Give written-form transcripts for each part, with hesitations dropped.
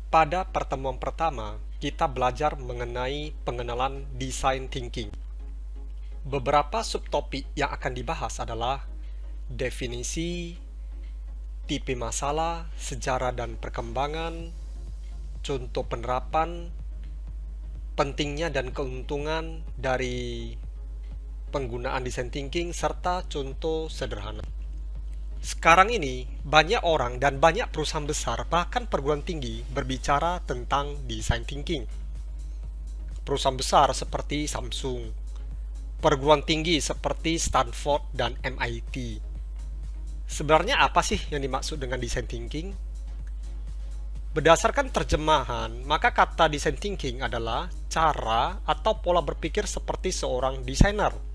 Pada pertemuan pertama, kita belajar mengenai pengenalan design thinking. Beberapa subtopik yang akan dibahas adalah definisi, tipe masalah, sejarah dan perkembangan, contoh penerapan, pentingnya dan keuntungan dari penggunaan design thinking, serta contoh sederhana. Sekarang ini, banyak orang dan banyak perusahaan besar, bahkan perguruan tinggi, berbicara tentang design thinking. Perusahaan besar seperti Samsung, perguruan tinggi seperti Stanford dan MIT. Sebenarnya apa sih yang dimaksud dengan design thinking? Berdasarkan terjemahan, maka kata design thinking adalah cara atau pola berpikir seperti seorang desainer.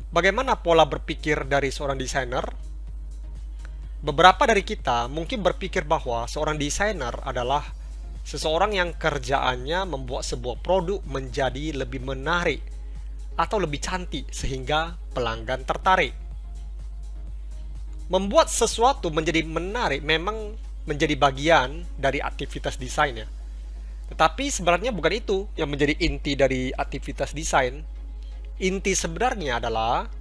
Bagaimana pola berpikir dari seorang desainer? Beberapa dari kita mungkin berpikir bahwa seorang desainer adalah seseorang yang kerjaannya membuat sebuah produk menjadi lebih menarik atau lebih cantik sehingga pelanggan tertarik. Membuat sesuatu menjadi menarik memang menjadi bagian dari aktivitas desainnya. Tetapi sebenarnya bukan itu yang menjadi inti dari aktivitas desain. Inti sebenarnya adalah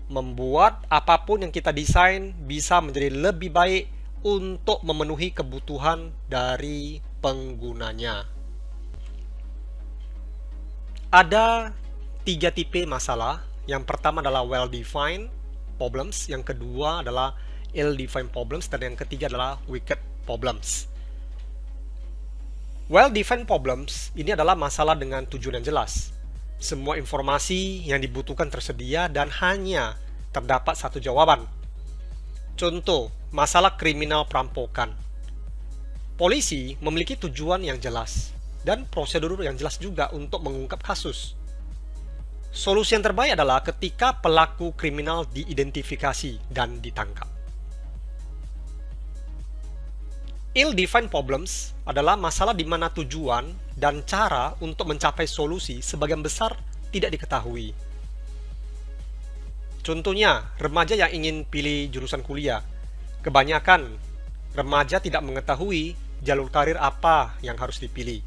membuat apapun yang kita desain bisa menjadi lebih baik untuk memenuhi kebutuhan dari penggunanya. Ada 3 tipe masalah. Yang pertama adalah well-defined problems, yang kedua adalah ill-defined problems, dan yang ketiga adalah wicked problems. Well-defined problems ini adalah masalah dengan tujuan yang jelas. Semua informasi yang dibutuhkan tersedia dan hanya terdapat satu jawaban. Contoh, masalah kriminal perampokan. Polisi memiliki tujuan yang jelas dan prosedur yang jelas juga untuk mengungkap kasus. Solusi yang terbaik adalah ketika pelaku kriminal diidentifikasi dan ditangkap. Ill-defined problems adalah masalah di mana tujuan dan cara untuk mencapai solusi sebagian besar tidak diketahui. Contohnya, remaja yang ingin pilih jurusan kuliah. Kebanyakan remaja tidak mengetahui jalur karir apa yang harus dipilih.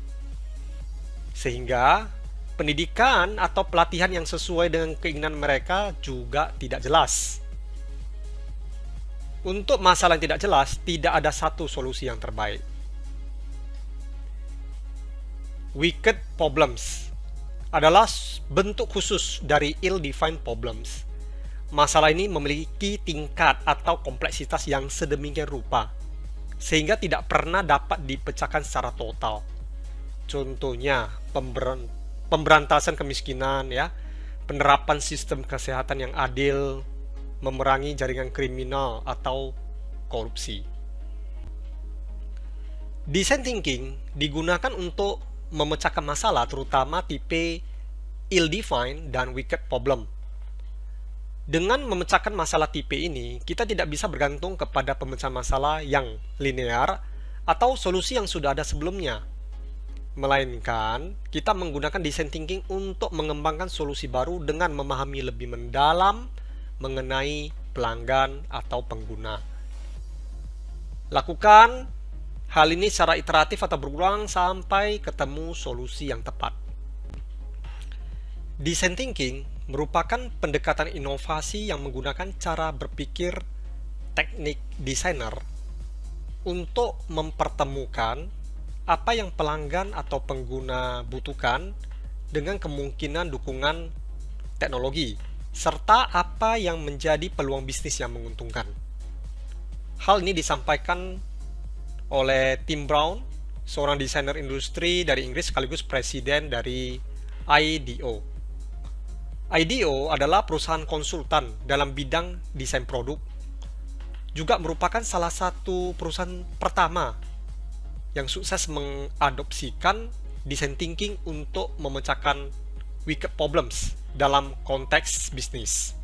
Sehingga pendidikan atau pelatihan yang sesuai dengan keinginan mereka juga tidak jelas. Untuk masalah yang tidak jelas, tidak ada satu solusi yang terbaik. Wicked problems adalah bentuk khusus dari ill-defined problems. Masalah ini memiliki tingkat atau kompleksitas yang sedemikian rupa, sehingga tidak pernah dapat dipecahkan secara total. Contohnya, pemberantasan kemiskinan, penerapan sistem kesehatan yang adil, memerangi jaringan kriminal atau korupsi. Design thinking digunakan untuk memecahkan masalah, terutama tipe ill-defined dan wicked problem. Dengan memecahkan masalah tipe ini, kita tidak bisa bergantung kepada pemecahan masalah yang linear atau solusi yang sudah ada sebelumnya. Melainkan, kita menggunakan design thinking untuk mengembangkan solusi baru dengan memahami lebih mendalam mengenai pelanggan atau pengguna. Lakukan hal ini secara iteratif atau berulang sampai ketemu solusi yang tepat. Design thinking merupakan pendekatan inovasi yang menggunakan cara berpikir teknik desainer untuk mempertemukan apa yang pelanggan atau pengguna butuhkan dengan kemungkinan dukungan teknologi, serta apa yang menjadi peluang bisnis yang menguntungkan. Hal ini disampaikan oleh Tim Brown, seorang desainer industri dari Inggris sekaligus presiden dari IDEO. IDEO adalah perusahaan konsultan dalam bidang desain produk, juga merupakan salah satu perusahaan pertama yang sukses mengadopsikan design thinking untuk memecahkan wicked problems dalam konteks bisnis.